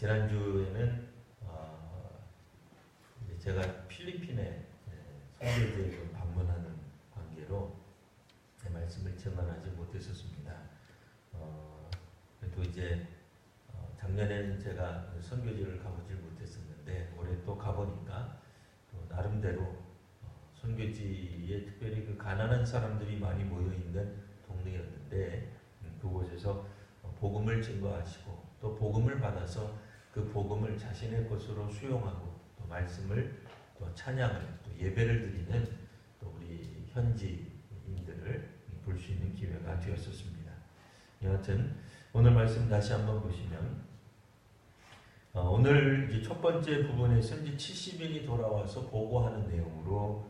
지난주에는 제가 필리핀에 선교지에 좀 방문하는 관계로 말씀을 전환하지 못했었습니다. 그래도 이제 작년에는 제가 선교지를 가보질 못했었는데 올해 또 가보니까 또 나름대로 선교지에 특별히 그 가난한 사람들이 많이 모여 있는 동네였는데 그곳에서 복음을 증거하시고 또 복음을 받아서 그 복음을 자신의 것으로 수용하고 또 말씀을 또 찬양을 또 예배를 드리는 또 우리 현지인들을 볼 수 있는 기회가 되었었습니다. 여하튼 오늘 말씀 다시 한번 보시면 오늘 이제 첫 번째 부분에서 이제 70인이 돌아와서 보고하는 내용으로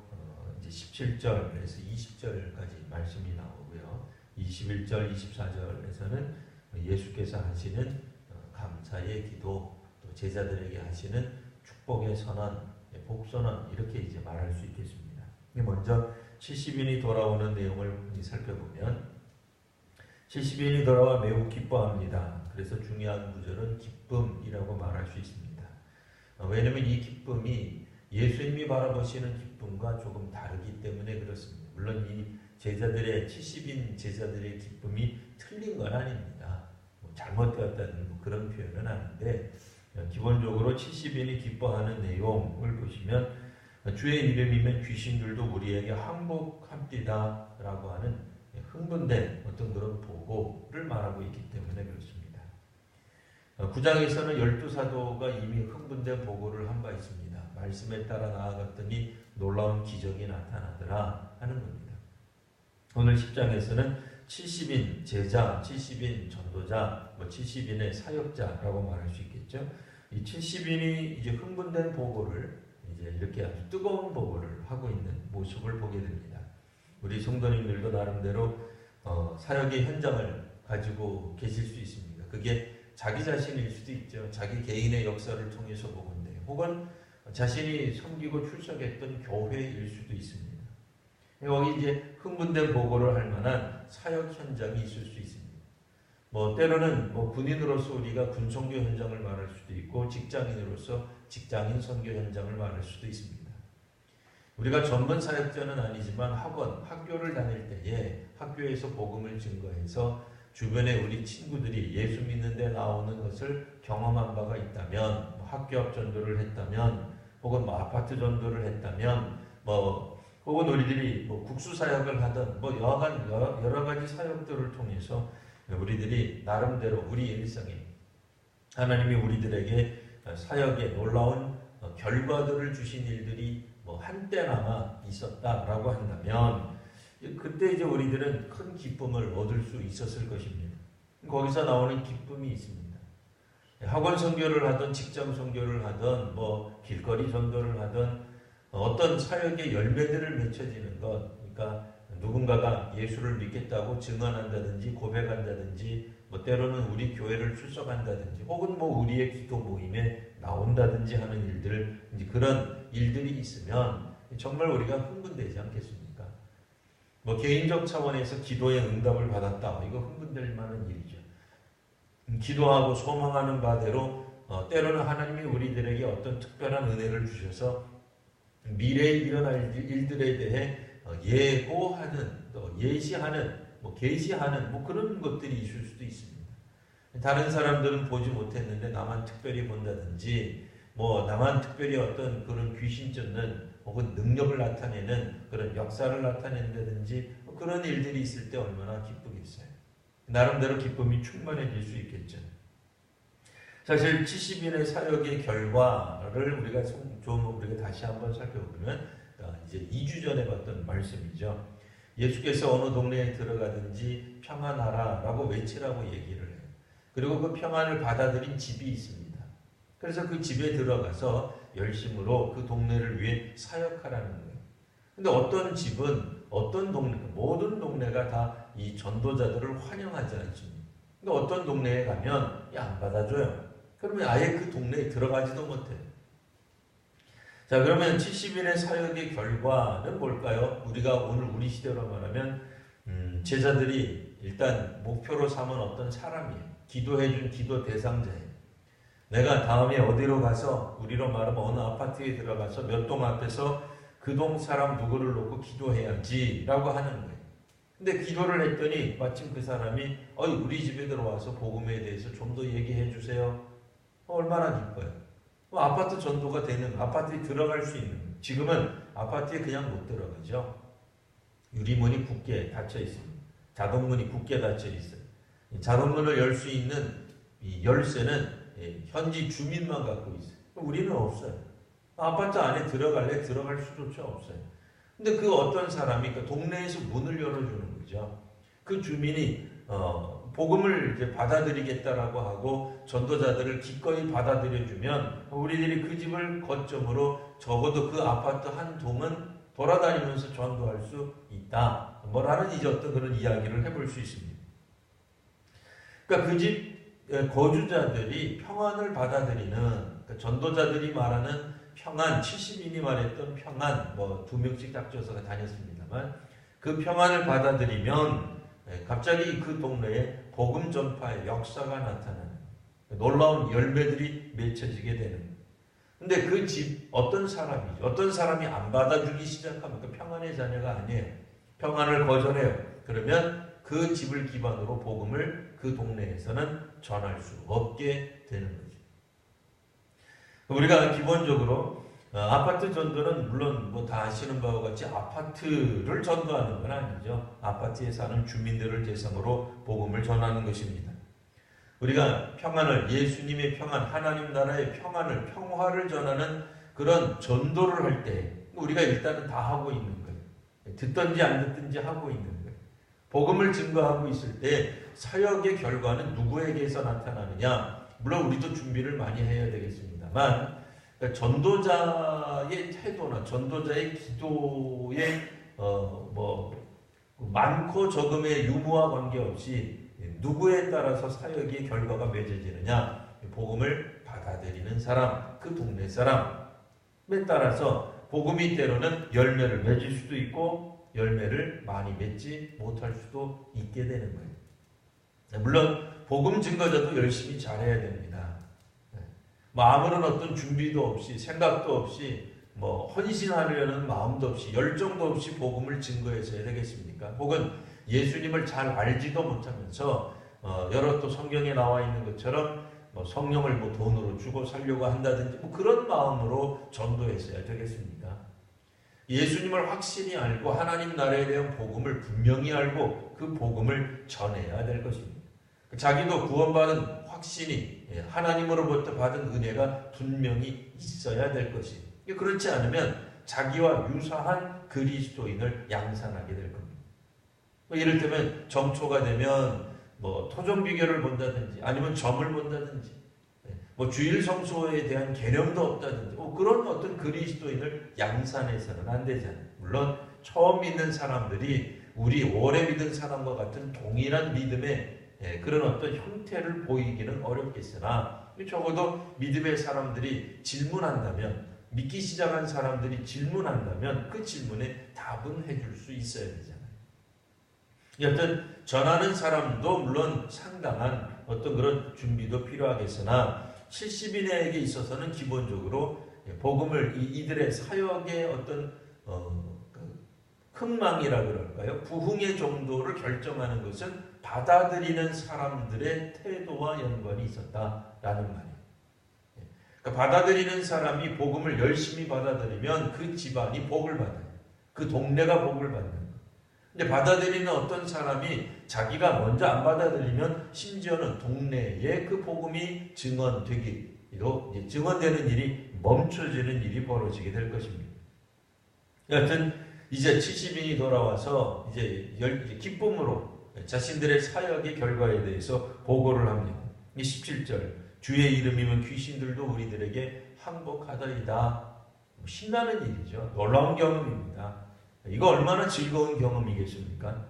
이제 17절에서 20절까지 말씀이 나오고요. 21절, 24절에서는 예수께서 하시는 감사의 기도, 또 제자들에게 하시는 축복의 선언, 복선언 이렇게 이제 말할 수 있겠습니다. 먼저 70인이 돌아오는 내용을 살펴보면 70인이 돌아와 매우 기뻐합니다. 그래서 중요한 구절은 기쁨이라고 말할 수 있습니다. 왜냐하면 이 기쁨이 예수님이 바라보시는 기쁨과 조금 다르기 때문에 그렇습니다. 물론 이 제자들의 70인 제자들의 기쁨이 틀린 건 아닙니다. 잘못되었다는 그런 표현은 아닌데 기본적으로 70인이 기뻐하는 내용을 보시면 주의 이름이면 귀신들도 우리에게 항복합디다 라고 하는 흥분된 어떤 그런 보고를 말하고 있기 때문에 그렇습니다. 9장에서는 12사도가 이미 흥분된 보고를 한 바 있습니다. 말씀에 따라 나아갔더니 놀라운 기적이 나타나더라 하는 겁니다. 오늘 10장에서는 70인 제자, 70인 전도자, 70인의 사역자라고 말할 수 있겠죠. 이 70인이 이제 흥분된 보고를 이제 이렇게 아주 뜨거운 보고를 하고 있는 모습을 보게 됩니다. 우리 성도님들도 나름대로 사역의 현장을 가지고 계실 수 있습니다. 그게 자기 자신일 수도 있죠. 자기 개인의 역사를 통해서 보건데, 혹은 자신이 섬기고 출석했던 교회일 수도 있습니다. 여기 이제 흥분된 보고를 할 만한 사역 현장이 있을 수 있습니다. 때로는 군인으로서 우리가 군 선교 현장을 말할 수도 있고, 직장인으로서 직장인 선교 현장을 말할 수도 있습니다. 우리가 전문 사역자는 아니지만 학교를 다닐 때에 학교에서 복음을 증거해서 주변에 우리 친구들이 예수 믿는데 나오는 것을 경험한 바가 있다면, 학교 앞 전도를 했다면, 혹은 아파트 전도를 했다면, 혹은 우리들이 국수 사역을 하든 여러 가지 사역들을 통해서 우리들이 나름대로 우리 일상에 하나님이 우리들에게 사역에 놀라운 결과들을 주신 일들이 한때나마 있었다라고 한다면 그때 이제 우리들은 큰 기쁨을 얻을 수 있었을 것입니다. 거기서 나오는 기쁨이 있습니다. 학원 선교를 하든 직장 선교를 하든 길거리 전도를 하든 어떤 사역의 열매들을 맺혀지는 것, 그러니까 누군가가 예수를 믿겠다고 증언한다든지 고백한다든지 때로는 우리 교회를 출석한다든지 혹은 우리의 기도 모임에 나온다든지 하는 일들, 이제 그런 일들이 있으면 정말 우리가 흥분되지 않겠습니까? 개인적 차원에서 기도의 응답을 받았다, 이거 흥분될 만한 일이죠. 기도하고 소망하는 바대로 때로는 하나님이 우리들에게 어떤 특별한 은혜를 주셔서 미래에 일어날 일들에 대해 예고하는, 또 예시하는, 계시하는 그런 것들이 있을 수도 있습니다. 다른 사람들은 보지 못했는데 나만 특별히 본다든지, 나만 특별히 어떤 그런 귀신 쫓는 혹은 능력을 나타내는 그런 역사를 나타낸다든지 그런 일들이 있을 때 얼마나 기쁘겠어요. 나름대로 기쁨이 충만해질 수 있겠죠. 사실 70인의 사역의 결과를 우리가 다시 한번 살펴보면 이제 2주 전에 봤던 말씀이죠. 예수께서 어느 동네에 들어가든지 평안하라 라고 외치라고 얘기를 해요. 그리고 그 평안을 받아들인 집이 있습니다. 그래서 그 집에 들어가서 열심으로 그 동네를 위해 사역하라는 거예요. 근데 어떤 집은, 어떤 동네, 모든 동네가 다 이 전도자들을 환영하지 않습니다. 근데 어떤 동네에 가면 안 받아줘요. 그러면 아예 그 동네에 들어가지도 못해요. 자, 그러면 70인의 사역의 결과는 뭘까요? 우리가 오늘 우리 시대로 말하면 제자들이 일단 목표로 삼은 어떤 사람이에요. 기도해준 기도 대상자예요. 내가 다음에 어디로 가서 우리로 말하면 어느 아파트에 들어가서 몇 동 앞에서 그 동 사람 누구를 놓고 기도해야지 라고 하는 거예요. 근데 기도를 했더니 마침 그 사람이 우리 집에 들어와서 복음에 대해서 좀 더 얘기해 주세요. 얼마나 기뻐요. 아파트 전도가 되는, 아파트에 들어갈 수 있는. 지금은 아파트에 그냥 못 들어가죠. 유리문이 굳게 닫혀 있습니다. 자동문이 굳게 닫혀 있어요. 자동문을 열 수 있는 이 열쇠는 현지 주민만 갖고 있어요. 우리는 없어요. 아파트 안에 들어갈래? 들어갈 수조차 없어요. 근데 그 어떤 사람이 그 동네에서 문을 열어주는 거죠. 그 주민이 복음을 이제 받아들이겠다라고 하고 전도자들을 기꺼이 받아들여주면 우리들이 그 집을 거점으로 적어도 그 아파트 한 동은 돌아다니면서 전도할 수 있다. 뭐라는 이제 어떤 그런 이야기를 해볼 수 있습니다. 그러니까 그 집 거주자들이 평안을 받아들이는, 그러니까 전도자들이 말하는 평안, 70인이 말했던 평안, 2명씩 짝져서 다녔습니다만 그 평안을 받아들이면 갑자기 그 동네에 복음 전파의 역사가 나타나는 놀라운 열매들이 맺혀지게 되는 거예요. 근데 그 집 어떤 사람이 안 받아주기 시작하면 그 평안의 자녀가 아니에요. 평안을 거절해요. 그러면 그 집을 기반으로 복음을 그 동네에서는 전할 수 없게 되는 거죠. 우리가 기본적으로 아파트 전도는 물론 다 아시는 바와 같이 아파트를 전도하는 건 아니죠. 아파트에 사는 주민들을 대상으로 복음을 전하는 것입니다. 우리가 평안을, 예수님의 평안, 하나님 나라의 평안을, 평화를 전하는 그런 전도를 할 때 우리가 일단은 다 하고 있는 거예요. 듣든지 안 듣든지 하고 있는 거예요. 복음을 증거하고 있을 때 사역의 결과는 누구에게서 나타나느냐? 물론 우리도 준비를 많이 해야 되겠습니다만 전도자의 태도나 전도자의 기도의 많고 적음의 유무와 관계없이 누구에 따라서 사역의 결과가 맺어지느냐? 복음을 받아들이는 사람, 그 동네 사람에 따라서 복음이 때로는 열매를 맺을 수도 있고 열매를 많이 맺지 못할 수도 있게 되는 거예요. 물론 복음 증거자도 열심히 잘해야 됩니다. 아무런 어떤 준비도 없이 생각도 없이 헌신하려는 마음도 없이 열정도 없이 복음을 증거해서야 되겠습니까? 혹은 예수님을 잘 알지도 못하면서 여러 또 성경에 나와 있는 것처럼 성령을 돈으로 주고 살려고 한다든지 그런 마음으로 전도했어야 되겠습니까? 예수님을 확실히 알고 하나님 나라에 대한 복음을 분명히 알고 그 복음을 전해야 될 것입니다. 자기도 구원받은 확신이 하나님으로부터 받은 은혜가 분명히 있어야 될 것입니다. 그렇지 않으면 자기와 유사한 그리스도인을 양산하게 될 겁니다. 이를테면 정초가 되면 토종 비결을 본다든지 아니면 점을 본다든지 주일 성소에 대한 개념도 없다든지 그런 어떤 그리스도인을 양산해서는 안 되잖아요. 물론 처음 믿는 사람들이 우리 오래 믿은 사람과 같은 동일한 믿음의 그런 어떤 형태를 보이기는 어렵겠으나 적어도 믿음의 사람들이 질문한다면, 믿기 시작한 사람들이 질문한다면 그 질문에 답은 해줄 수 있어야 되잖아요. 여튼 전하는 사람도 물론 상당한 어떤 그런 준비도 필요하겠으나 70인에게 있어서는 기본적으로 복음을 이들의 사역의 어떤 흥망이라 그럴까요? 부흥의 정도를 결정하는 것은 받아들이는 사람들의 태도와 연관이 있었다라는 말이에요. 그러니까 받아들이는 사람이 복음을 열심히 받아들이면 그 집안이 복을 받아요. 그 동네가 복을 받는 거예요. 근데 받아들이는 어떤 사람이 자기가 먼저 안 받아들이면 심지어는 동네에 그 복음이 증언되기로 증언되는 일이 멈춰지는 일이 벌어지게 될 것입니다. 여하튼 이제 70인이 돌아와서 이제 기쁨으로 자신들의 사역의 결과에 대해서 보고를 합니다. 17절 주의 이름이면 귀신들도 우리들에게 항복하더이다. 신나는 일이죠. 놀라운 경험입니다. 이거 얼마나 즐거운 경험이겠습니까?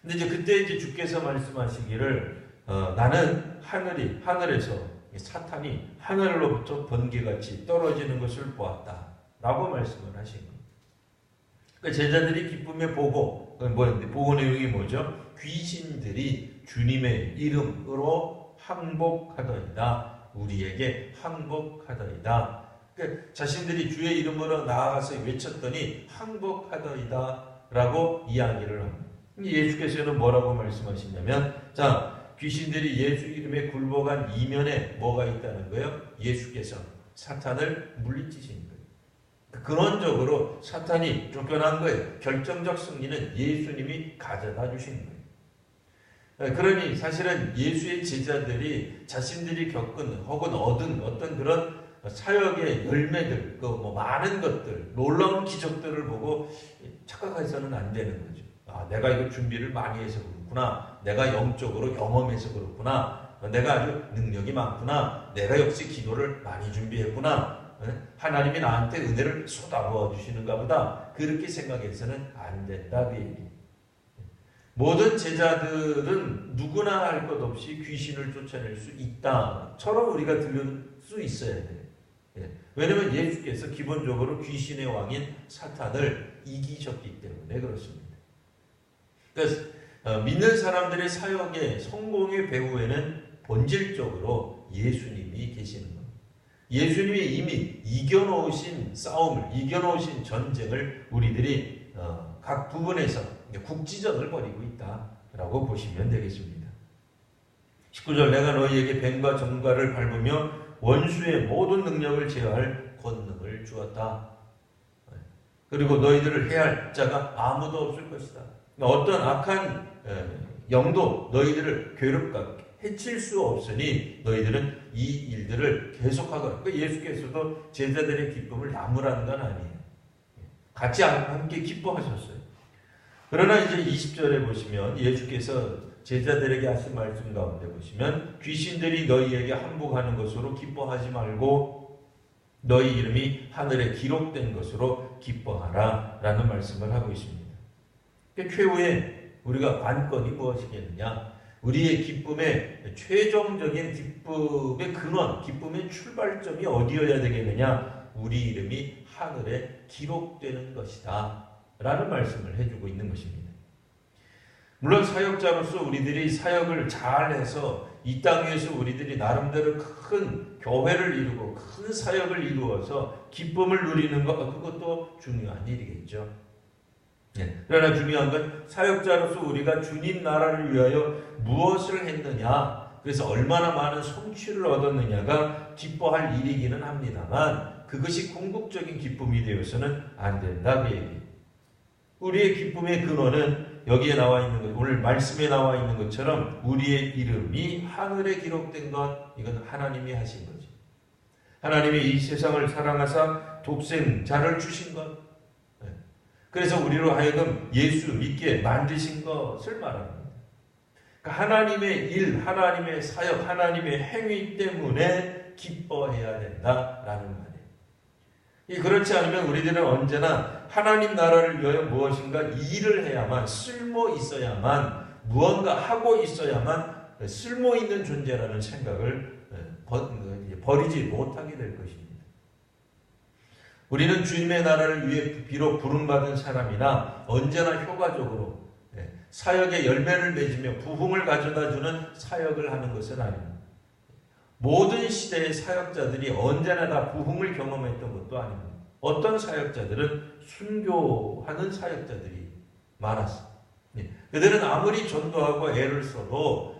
근데 이제 그때 이제 주께서 말씀하시기를 나는 하늘에서 사탄이 하늘로부터 번개같이 떨어지는 것을 보았다라고 말씀을 하신 겁니다. 그러니까 제자들이 기쁨의 보고, 보고 내용이 뭐죠? 귀신들이 주님의 이름으로 항복하더이다. 우리에게 항복하더이다. 그러니까 자신들이 주의 이름으로 나아가서 외쳤더니 항복하더이다 라고 이야기를 합니다. 예수께서는 뭐라고 말씀하시냐면, 자, 귀신들이 예수 이름에 굴복한 이면에 뭐가 있다는 거예요? 예수께서 사탄을 물리치신 거예요. 근원적으로 사탄이 쫓겨난 거예요. 결정적 승리는 예수님이 가져다 주신 거예요. 그러니 사실은 예수의 제자들이 자신들이 겪은 혹은 얻은 어떤 그런 사역의 열매들, 많은 것들, 놀라운 기적들을 보고 착각해서는 안 되는 거죠. 아, 내가 이거 준비를 많이 해서 그렇구나. 내가 영적으로 경험해서 그렇구나. 내가 아주 능력이 많구나. 내가 역시 기도를 많이 준비했구나. 하나님이 나한테 은혜를 쏟아부어 주시는가 보다. 그렇게 생각해서는 안 된다. 그 얘기. 모든 제자들은 누구나 할 것 없이 귀신을 쫓아낼 수 있다처럼 우리가 들을 수 있어야 돼요. 왜냐하면 예수께서 기본적으로 귀신의 왕인 사탄을 이기셨기 때문에 그렇습니다. 그래서 믿는 사람들의 사역의 성공의 배후에는 본질적으로 예수님이 계시는 겁니다. 예수님이 이미 이겨놓으신 싸움을, 이겨놓으신 전쟁을 우리들이 각 부분에서 국지전을 벌이고 있다라고 보시면 되겠습니다. 19절, 내가 너희에게 뱀과 정갈을 밟으며 원수의 모든 능력을 제어할 권능을 주었다. 그리고 너희들을 해할 자가 아무도 없을 것이다. 어떤 악한 영도 너희들을 괴롭게 해칠 수 없으니 너희들은 이 일들을 계속하거라. 그러니까 예수께서도 제자들의 기쁨을 나무라는 건 아니에요. 같이 함께 기뻐하셨어요. 그러나 이제 20절에 보시면 예수께서 제자들에게 하신 말씀 가운데 보시면 귀신들이 너희에게 항복하는 것으로 기뻐하지 말고 너희 이름이 하늘에 기록된 것으로 기뻐하라 라는 말씀을 하고 있습니다. 최후의 우리가 관건이 무엇이겠느냐? 우리의 기쁨의 최종적인 기쁨의 근원, 기쁨의 출발점이 어디여야 되겠느냐? 우리 이름이 하늘에 기록되는 것이다 라는 말씀을 해주고 있는 것입니다. 물론 사역자로서 우리들이 사역을 잘해서 이 땅 위에서 우리들이 나름대로 큰 교회를 이루고 큰 사역을 이루어서 기쁨을 누리는 것, 그것도 중요한 일이겠죠. 그러나 중요한 건 사역자로서 우리가 주님 나라를 위하여 무엇을 했느냐, 그래서 얼마나 많은 성취를 얻었느냐가 기뻐할 일이기는 합니다만 그것이 궁극적인 기쁨이 되어서는 안 된다. 그 얘기. 우리의 기쁨의 근원은 여기에 나와 있는 것, 오늘 말씀에 나와 있는 것처럼 우리의 이름이 하늘에 기록된 것, 이건 하나님이 하신 거죠. 하나님이 이 세상을 사랑하사 독생자를 주신 것, 그래서 우리로 하여금 예수 믿게 만드신 것을 말합니다. 그러니까 하나님의 일, 하나님의 사역, 하나님의 행위 때문에 기뻐해야 된다라는 말이에요. 그렇지 않으면 우리들은 언제나 하나님 나라를 위하여 무엇인가 일을 해야만, 쓸모 있어야만, 무언가 하고 있어야만 쓸모 있는 존재라는 생각을 버리지 못하게 될 것입니다. 우리는 주님의 나라를 위해 비록 부름받은 사람이나 언제나 효과적으로 사역의 열매를 맺으며 부흥을 가져다주는 사역을 하는 것은 아닙니다. 모든 시대의 사역자들이 언제나 다 부흥을 경험했던 것도 아닙니다. 어떤 사역자들은 순교하는 사역자들이 많았어요. 그들은 아무리 전도하고 애를 써도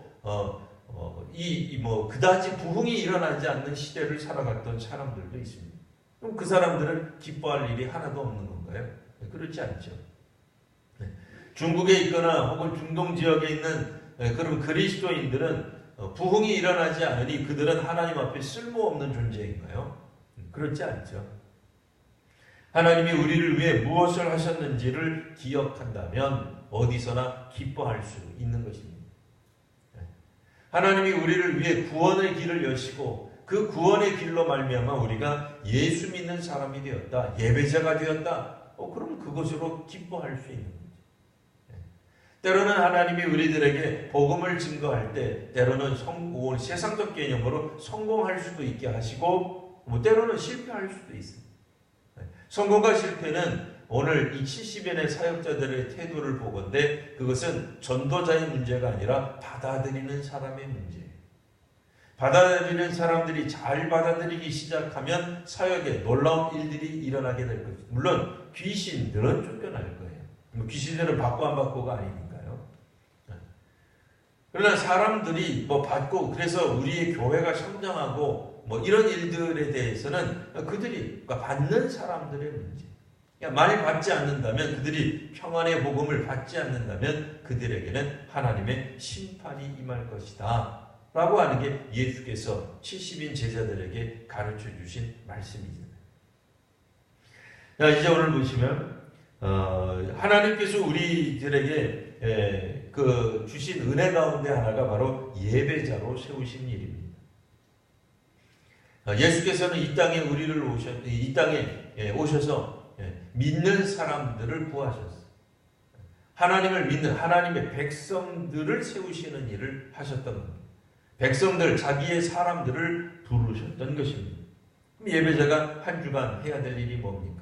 그다지 부흥이 일어나지 않는 시대를 살아갔던 사람들도 있습니다. 그럼 그 사람들은 기뻐할 일이 하나도 없는 건가요? 그렇지 않죠. 중국에 있거나 혹은 중동 지역에 있는 그런 그리스도인들은 부흥이 일어나지 않으니 그들은 하나님 앞에 쓸모없는 존재인가요? 그렇지 않죠. 하나님이 우리를 위해 무엇을 하셨는지를 기억한다면 어디서나 기뻐할 수 있는 것입니다. 하나님이 우리를 위해 구원의 길을 여시고 그 구원의 길로 말미암아 우리가 예수 믿는 사람이 되었다, 예배자가 되었다, 그럼 그것으로 기뻐할 수 있는 거죠. 때로는 하나님이 우리들에게 복음을 증거할 때 때로는 세상적 개념으로 성공할 수도 있게 하시고 때로는 실패할 수도 있습니다. 성공과 실패는 오늘 이 70여인의 사역자들의 태도를 보건대 그것은 전도자의 문제가 아니라 받아들이는 사람의 문제예요. 받아들이는 사람들이 잘 받아들이기 시작하면 사역에 놀라운 일들이 일어나게 될 것입니다. 물론 귀신들은 쫓겨날 거예요. 귀신들은 받고 안 받고가 아니니까요. 그러나 사람들이 받고 그래서 우리의 교회가 성장하고 이런 일들에 대해서는 그들이 받는 사람들의 문제. 많이 받지 않는다면, 그들이 평안의 복음을 받지 않는다면 그들에게는 하나님의 심판이 임할 것이다 라고 하는 게 예수께서 70인 제자들에게 가르쳐 주신 말씀이잖아요. 자, 이제 오늘 보시면 하나님께서 우리들에게 주신 은혜 가운데 하나가 바로 예배자로 세우신 일입니다. 예수께서는 이 땅에 오셔서 믿는 사람들을 구하셨어요. 하나님을 믿는 하나님의 백성들을 세우시는 일을 하셨던 겁니다. 백성들, 자기의 사람들을 부르셨던 것입니다. 그럼 예배자가 한 주간 해야 될 일이 뭡니까?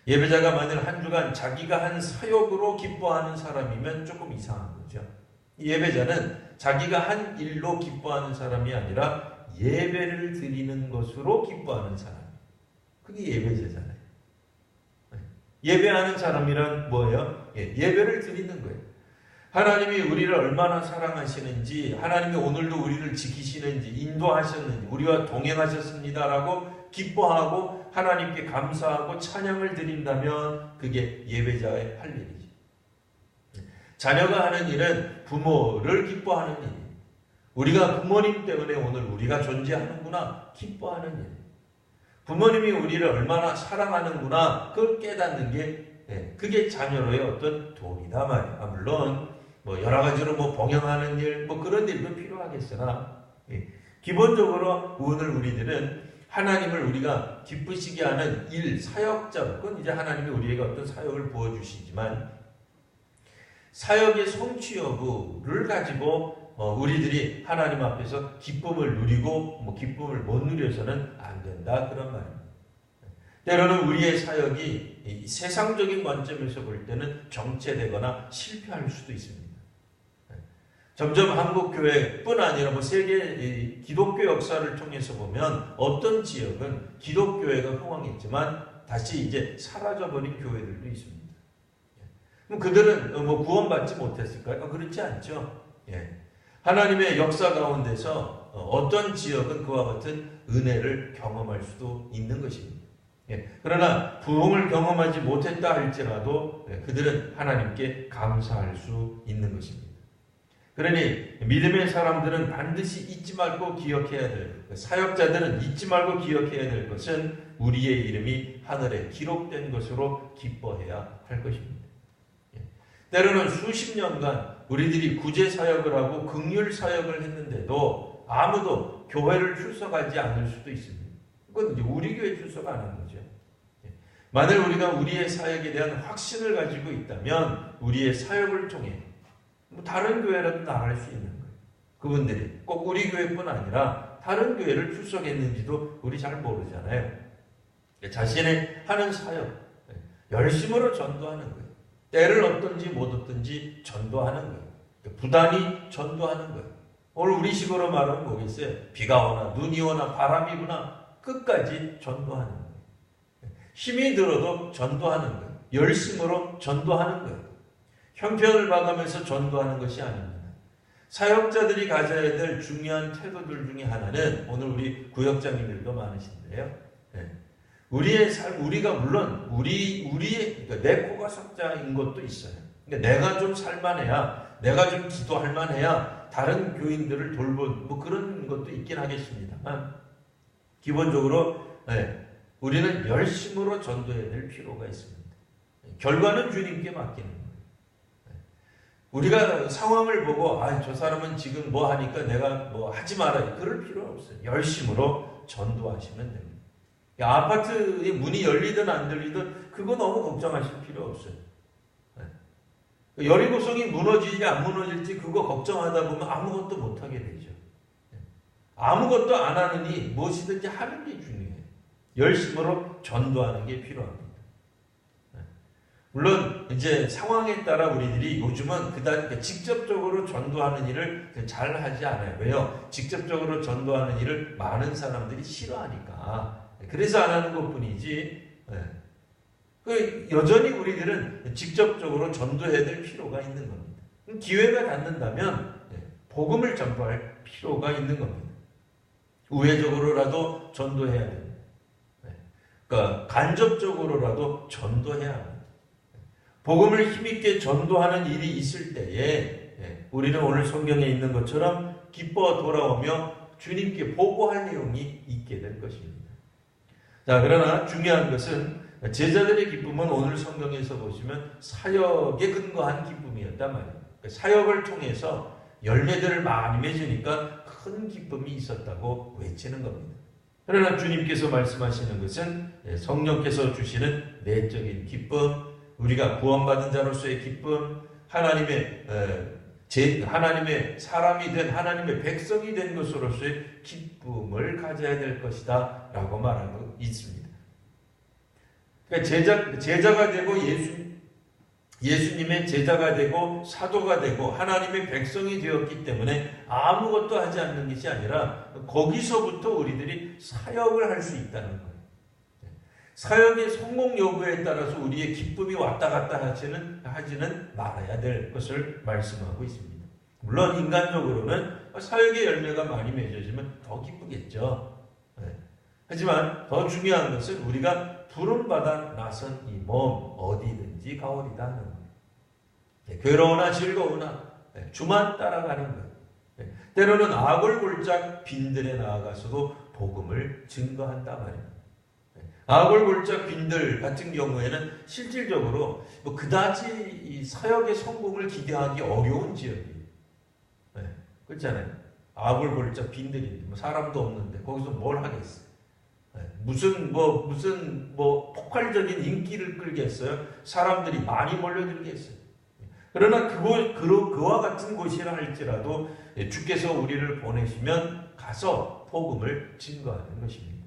예배자가 만일 한 주간 자기가 한 사역으로 기뻐하는 사람이면 조금 이상한 거죠. 예배자는 자기가 한 일로 기뻐하는 사람이 아니라 예배를 드리는 것으로 기뻐하는 사람. 그게 예배자잖아요. 예배하는 사람이란 뭐예요? 예배를 드리는 거예요. 하나님이 우리를 얼마나 사랑하시는지, 하나님이 오늘도 우리를 지키시는지, 인도하셨는지, 우리와 동행하셨습니다라고 기뻐하고 하나님께 감사하고 찬양을 드린다면 그게 예배자의 할 일이죠. 자녀가 하는 일은 부모를 기뻐하는 일이에요. 우리가 부모님 때문에 오늘 우리가 존재하는구나 기뻐하는 일이에요. 부모님이 우리를 얼마나 사랑하는구나 그걸 깨닫는 게 그게 자녀로의 어떤 도리다 말이야. 물론 여러 가지로 봉양하는 일 그런 일도 필요하겠으나 기본적으로 오늘 우리들은 하나님을 우리가 기쁘시게 하는 일, 사역자, 그건 이제 하나님이 우리에게 어떤 사역을 부어주시지만 사역의 성취 여부를 가지고 우리들이 하나님 앞에서 기쁨을 누리고 기쁨을 못 누려서는 안 된다 그런 말입니다. 때로는 우리의 사역이 세상적인 관점에서 볼 때는 정체되거나 실패할 수도 있습니다. 점점 한국 교회뿐 아니라 세계 기독교 역사를 통해서 보면 어떤 지역은 기독교회가 흥왕했지만 다시 이제 사라져버린 교회들도 있습니다. 그럼 그들은 구원받지 못했을까요? 그렇지 않죠. 하나님의 역사 가운데서 어떤 지역은 그와 같은 은혜를 경험할 수도 있는 것입니다. 그러나 부흥을 경험하지 못했다 할지라도 그들은 하나님께 감사할 수 있는 것입니다. 그러니 믿음의 사람들은 반드시 잊지 말고 기억해야 될, 사역자들은 잊지 말고 기억해야 될 것은 우리의 이름이 하늘에 기록된 것으로 기뻐해야 할 것입니다. 때로는 수십 년간 우리들이 구제 사역을 하고 긍휼 사역을 했는데도 아무도 교회를 출석하지 않을 수도 있습니다. 그건 이제 우리 교회 출석 안 한 거죠. 만일 우리가 우리의 사역에 대한 확신을 가지고 있다면 우리의 사역을 통해 다른 교회라도 나갈 수 있는 거예요. 그분들이 꼭 우리 교회뿐 아니라 다른 교회를 출석했는지도 우리 잘 모르잖아요. 자신의 하는 사역, 열심으로 전도하는 거예요. 때를 얻든지 못 얻든지 전도하는 거예요. 부단히 전도하는 거예요. 오늘 우리식으로 말하면 뭐겠어요? 비가 오나 눈이 오나 바람이 부나 끝까지 전도하는 거예요. 힘이 들어도 전도하는 거예요. 열심으로 전도하는 거예요. 형편을 봐가면서 전도하는 것이 아닙니다. 사역자들이 가져야 될 중요한 태도들 중에 하나는 오늘 우리 구역장님들도 많으신데요. 우리의 삶, 우리가 물론 우리의 그러니까 내 코가 석자인 것도 있어요. 그러니까 내가 좀 살만해야, 내가 좀 기도할 만해야 다른 교인들을 돌본 그런 것도 있긴 하겠습니다만 기본적으로 우리는 열심으로 전도해야 될 필요가 있습니다. 결과는 주님께 맡기는 거예요. 우리가 상황을 보고 저 사람은 지금 뭐 하니까 내가 하지 말아야 그럴 필요는 없어요. 열심으로 전도하시면 됩니다. 아파트의 문이 열리든 안 열리든 그거 너무 걱정하실 필요 없어요. 여리고성이 무너질지 안 무너질지 그거 걱정하다 보면 아무것도 못하게 되죠. 아무것도 안 하느니 무엇이든지 하는 게 중요해요. 열심으로 전도하는 게 필요합니다. 물론 이제 상황에 따라 우리들이 요즘은 그다지 직접적으로 전도하는 일을 잘 하지 않아요. 왜요? 직접적으로 전도하는 일을 많은 사람들이 싫어하니까. 그래서 안 하는 것뿐이지. 여전히 우리들은 직접적으로 전도해야 될 필요가 있는 겁니다. 기회가 닿는다면 복음을 전파할 필요가 있는 겁니다. 우회적으로라도 전도해야 됩니다. 그러니까 간접적으로라도 전도해야 합니다. 복음을 힘있게 전도하는 일이 있을 때에 우리는 오늘 성경에 있는 것처럼 기뻐 돌아오며 주님께 보고할 내용이 있게 될 것입니다. 자, 그러나 중요한 것은 제자들의 기쁨은 오늘 성경에서 보시면 사역에 근거한 기쁨이었단 말이에요. 사역을 통해서 열매들을 많이 맺으니까 큰 기쁨이 있었다고 외치는 겁니다. 그러나 주님께서 말씀하시는 것은 성령께서 주시는 내적인 기쁨, 우리가 구원받은 자로서의 기쁨, 하나님의 사람이 된 하나님의 백성이 된 것으로서의 기쁨을 가져야 될 것이다 라고 말하고 있습니다. 그러니까 제자가 되고 예수님의 제자가 되고 사도가 되고 하나님의 백성이 되었기 때문에 아무것도 하지 않는 것이 아니라 거기서부터 우리들이 사역을 할 수 있다는 거예요. 사역의 성공 여부에 따라서 우리의 기쁨이 왔다 갔다 하지는 말아야 될 것을 말씀하고 있습니다. 물론 인간적으로는 사역의 열매가 많이 맺어지면 더 기쁘겠죠. 하지만 더 중요한 것은 우리가 부름받아 나선 이 몸 어디든지 가오리다 하는 거예요. 괴로우나 즐거우나 주만 따라가는 거예요. 때로는 아골골짝 빈들에 나아가서도 복음을 증거한다 말입니다. 아골골짝 빈들 같은 경우에는 실질적으로 그다지 이 사역의 성공을 기대하기 어려운 지역이에요. 그렇잖아요. 아골골짝 빈들인데 사람도 없는데 거기서 뭘 하겠어요? 무슨 폭발적인 인기를 끌겠어요? 사람들이 많이 몰려들겠어요? 그러나 그와 같은 곳이라 할지라도 주께서 우리를 보내시면 가서 복음을 증거하는 것입니다.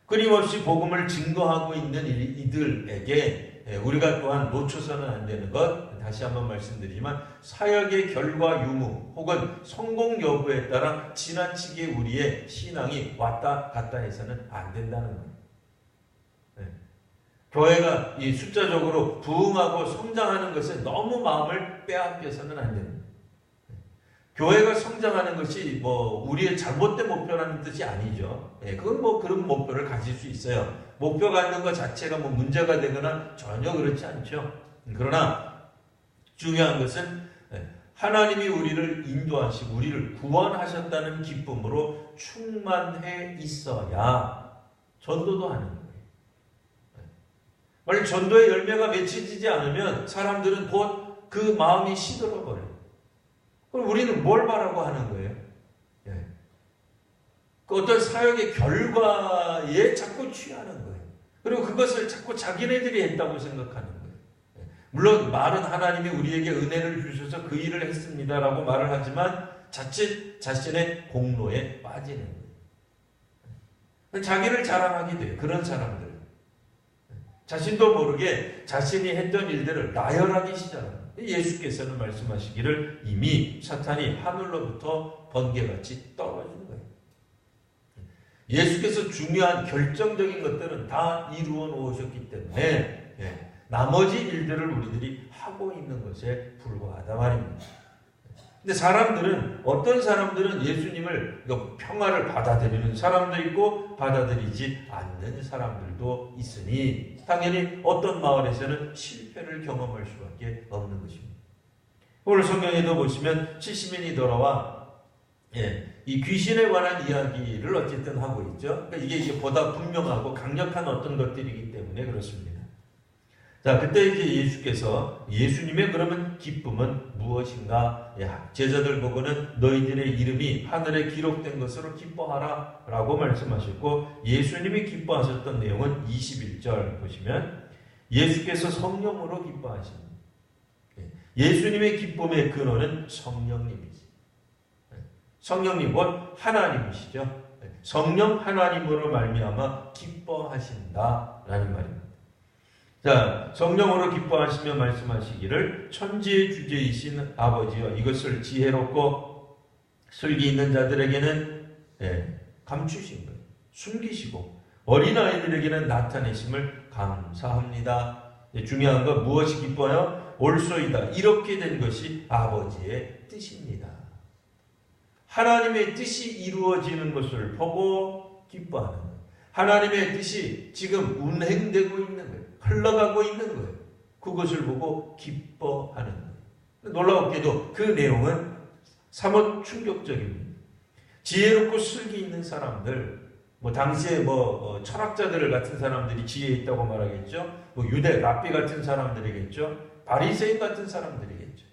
끊임없이 복음을 증거하고 있는 이들에게 우리가 또한 놓쳐서는 안 되는 것, 다시 한번 말씀드리지만 사역의 결과 유무 혹은 성공 여부에 따라 지나치게 우리의 신앙이 왔다 갔다 해서는 안 된다는 거예요. 교회가 이 숫자적으로 부흥하고 성장하는 것에 너무 마음을 빼앗겨서는 안 됩니다. 교회가 성장하는 것이 우리의 잘못된 목표라는 뜻이 아니죠. 그건 그런 목표를 가질 수 있어요. 목표 갖는 것 자체가 문제가 되거나 전혀 그렇지 않죠. 그러나 중요한 것은 하나님이 우리를 인도하시고 우리를 구원하셨다는 기쁨으로 충만해 있어야 전도도 하는 거예요. 만약 전도의 열매가 맺혀지지 않으면 사람들은 곧 그 마음이 시들어버려요. 그럼 우리는 뭘 바라고 하는 거예요? 어떤 사역의 결과에 자꾸 취하는 거예요. 그리고 그것을 자꾸 자기네들이 했다고 생각하는 거예요. 물론 말은 하나님이 우리에게 은혜를 주셔서 그 일을 했습니다라고 말을 하지만 자칫 자신의 공로에 빠지는 거예요. 자기를 자랑하게 돼요. 그런 사람들. 자신도 모르게 자신이 했던 일들을 나열하기 시작합니다. 예수께서는 말씀하시기를 이미 사탄이 하늘로부터 번개같이 떨어진 거예요. 예수께서 중요한 결정적인 것들은 다 이루어 놓으셨기 때문에 나머지 일들을 우리들이 하고 있는 것에 불과하다 말입니다. 근데 어떤 사람들은 예수님을 평화를 받아들이는 사람도 있고 받아들이지 않는 사람들도 있으니 당연히 어떤 마을에서는 실패를 경험할 수밖에 없는 것입니다. 오늘 성경에도 보시면 70인이 돌아와 이 귀신에 관한 이야기를 어쨌든 하고 있죠. 그러니까 이게 보다 분명하고 강력한 어떤 것들이기 때문에 그렇습니다. 자, 그때 이제 예수께서 예수님의 그러면 기쁨은 무엇인가? 제자들 보고는 너희들의 이름이 하늘에 기록된 것으로 기뻐하라 라고 말씀하셨고 예수님이 기뻐하셨던 내용은 21절 보시면 예수께서 성령으로 기뻐하십니다. 예수님의 기쁨의 근원은 성령님이지. 성령님 곧 하나님이시죠. 성령 하나님으로 말미암아 기뻐하신다라는 말입니다. 자, 성령으로 기뻐하시며 말씀하시기를 천지의 주제이신 아버지여 이것을 지혜롭고 슬기 있는 자들에게는 감추신 거예요. 숨기시고 어린아이들에게는 나타내심을 감사합니다. 중요한 건 무엇이 기뻐요? 옳소이다. 이렇게 된 것이 아버지의 뜻입니다. 하나님의 뜻이 이루어지는 것을 보고 기뻐하는 거예요. 하나님의 뜻이 지금 운행되고 있는 거예요. 흘러가고 있는 거예요. 그것을 보고 기뻐하는 거예요. 놀랍게도 그 내용은 사뭇 충격적입니다. 지혜롭고 슬기 있는 사람들, 당시에 철학자들 같은 사람들이 지혜 있다고 말하겠죠. 유대 랍비 같은 사람들이겠죠. 바리새인 같은 사람들이겠죠.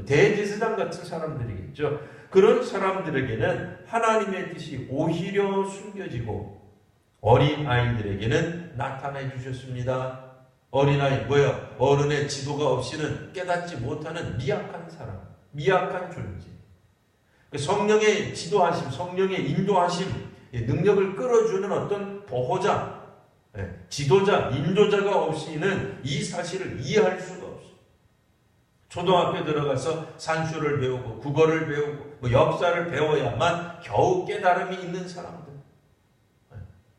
대제사장 같은 사람들이겠죠. 그런 사람들에게는 하나님의 뜻이 오히려 숨겨지고 어린 아이들에게는 나타내 주셨습니다. 어린아이 뭐야? 어른의 지도가 없이는 깨닫지 못하는 미약한 사람, 미약한 존재. 성령의 지도하심, 성령의 인도하심, 능력을 끌어주는 어떤 보호자, 지도자, 인도자가 없이는 이 사실을 이해할 수가 없어요. 초등학교 들어가서 산수를 배우고 국어를 배우고 역사를 배워야만 겨우 깨달음이 있는 사람들,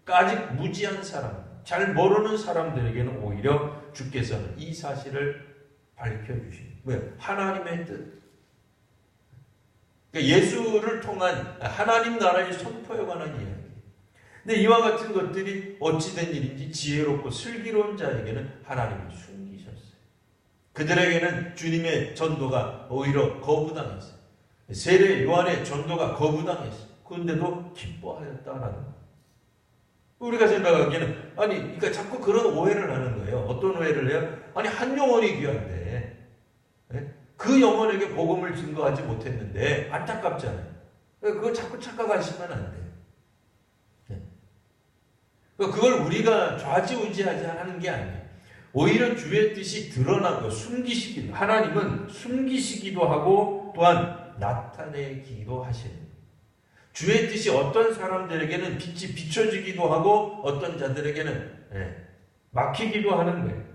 아직 무지한 사람, 잘 모르는 사람들에게는 오히려 주께서는 이 사실을 밝혀주십니다. 왜? 하나님의 뜻. 그러니까 예수를 통한 하나님 나라의 선포에 관한 이야기. 근데 이와 같은 것들이 어찌된 일인지 지혜롭고 슬기로운 자에게는 하나님이 숨기셨어요. 그들에게는 주님의 전도가 오히려 거부당했어요. 세례 요한의 전도가 거부당했어요. 그런데도 기뻐하였다라는 거예요. 우리가 생각하기에는 그러니까 자꾸 그런 오해를 하는 거예요. 어떤 오해를 해요? 한 영혼이 귀한데 그 영혼에게 복음을 증거하지 못했는데 안타깝잖아요. 그걸 자꾸 착각하시면 안 돼요. 그걸 우리가 좌지우지하지 하는 게 아니에요. 오히려 주의 뜻이 드러나고 숨기시기도, 하나님은 숨기시기도 하고 또한 나타내기도 하시는 거예요. 주의 뜻이 어떤 사람들에게는 빛이 비춰지기도 하고 어떤 자들에게는 막히기도 하는 거예요.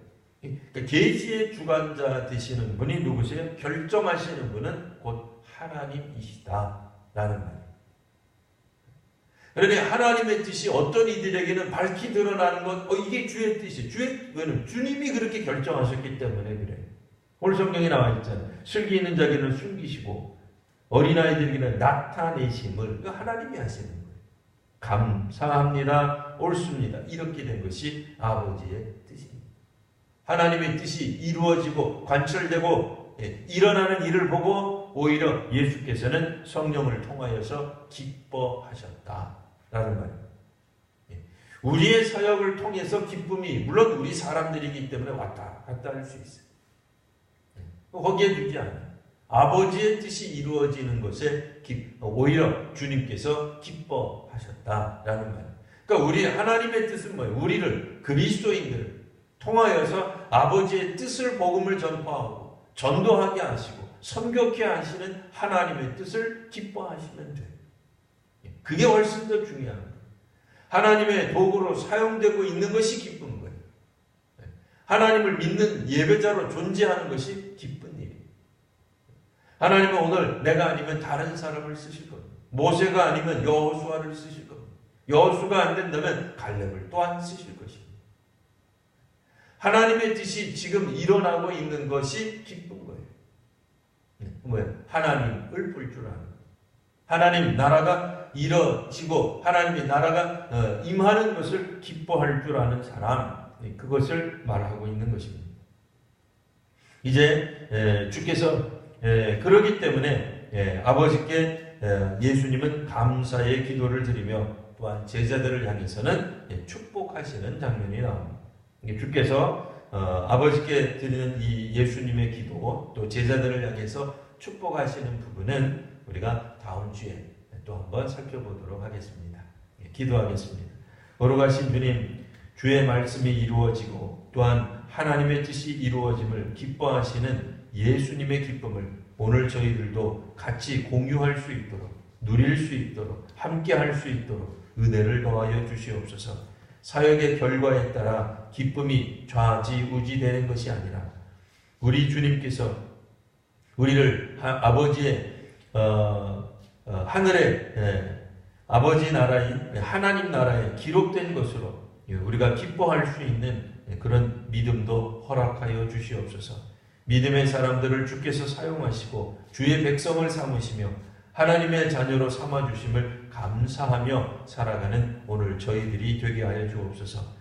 그러니까 계시의 주관자 되시는 분이 누구세요? 결정하시는 분은 곧 하나님이시다라는 말이에요. 그러니 하나님의 뜻이 어떤 이들에게는 밝히 드러나는 것, 이게 주의 뜻이에요. 주님이 그렇게 결정하셨기 때문에 그래요. 오늘 성경에 나와 있잖아요. 슬기 있는 자에게는 숨기시고 어린아이들에게는 나타내심을 하나님이 하시는 거예요. 감사합니다. 옳습니다. 이렇게 된 것이 아버지의 뜻입니다. 하나님의 뜻이 이루어지고 관철되고 일어나는 일을 보고 오히려 예수께서는 성령을 통하여서 기뻐하셨다라는 말입니다. 우리의 사역을 통해서 기쁨이 물론 우리 사람들이기 때문에 왔다 갔다 할 수 있어요. 거기에 두지 않아요. 아버지의 뜻이 이루어지는 것에 오히려 주님께서 기뻐하셨다라는 말이에요. 그러니까 우리 하나님의 뜻은 뭐예요? 우리를 그리스도인들을 통하여서 아버지의 뜻을 복음을 전파하고 전도하게 하시고 선교케 하시는 하나님의 뜻을 기뻐하시면 돼요. 그게 훨씬 더 중요한 거예요. 하나님의 도구로 사용되고 있는 것이 기쁜 거예요. 하나님을 믿는 예배자로 존재하는 것이 기쁜 일이에요. 하나님은 오늘 내가 아니면 다른 사람을 쓰실 겁니다. 모세가 아니면 여호수아를 쓰실 겁니다. 여호수아가 안 된다면 갈렙을 또한 쓰실 것입니다. 하나님의 뜻이 지금 일어나고 있는 것이 기쁜 거예요. 뭐예요? 하나님을 볼 줄 아는 거예요. 하나님 나라가 이뤄지고 하나님의 나라가 임하는 것을 기뻐할 줄 아는 사람, 그것을 말하고 있는 것입니다. 이제 주께서 그러기 때문에 아버지께 예수님은 감사의 기도를 드리며 또한 제자들을 향해서는 축복하시는 장면이 나옵니다. 주께서 아버지께 드리는 이 예수님의 기도 또 제자들을 향해서 축복하시는 부분은 우리가 다음 주에 또 한번 살펴보도록 하겠습니다. 기도하겠습니다. 거룩하신 주님, 주의 말씀이 이루어지고 또한 하나님의 뜻이 이루어짐을 기뻐하시는 예수님의 기쁨을 오늘 저희들도 같이 공유할 수 있도록, 누릴 수 있도록, 함께 할 수 있도록 은혜를 더하여 주시옵소서. 사역의 결과에 따라 기쁨이 좌지우지되는 것이 아니라 우리 주님께서 우리를 아버지의 하늘의 아버지 나라인 하나님 나라에 기록된 것으로 우리가 기뻐할 수 있는 그런 믿음도 허락하여 주시옵소서. 믿음의 사람들을 주께서 사용하시고 주의 백성을 삼으시며 하나님의 자녀로 삼아주심을 감사하며 살아가는 오늘 저희들이 되게 하여 주옵소서.